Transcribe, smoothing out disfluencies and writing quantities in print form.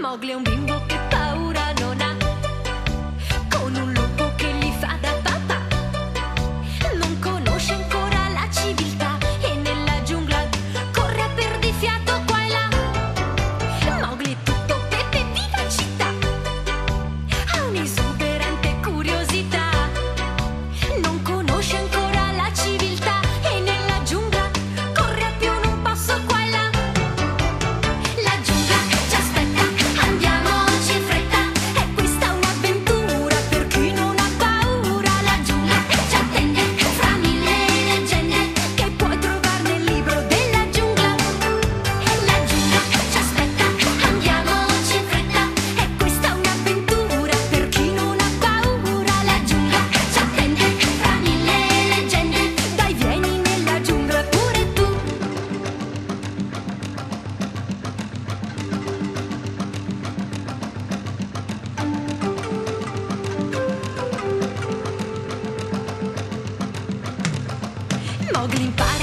Mowgli è un bimbo che paura non ha, con un lupo che gli fa da papà. Non conosce ancora la civiltà e nella giungla corre a perdifiato qua e là. Mowgli è tutto pepe, vivacità, ha un'esuberante curiosità. Non conosce ancora la civiltà e nella giungla corre a più non posso qua e là. La giungla ci aspetta, andiamoci in fretta, è questa un'avventura per chi non ha paura. La giungla ci attende fra mille leggende che puoi trovare nel libro della giungla. La giungla ci aspetta, andiamoci in fretta, è questa un'avventura per chi non ha paura. La giungla ci attende fra mille leggende, dai vieni nella giungla pure tu. Mowgli impara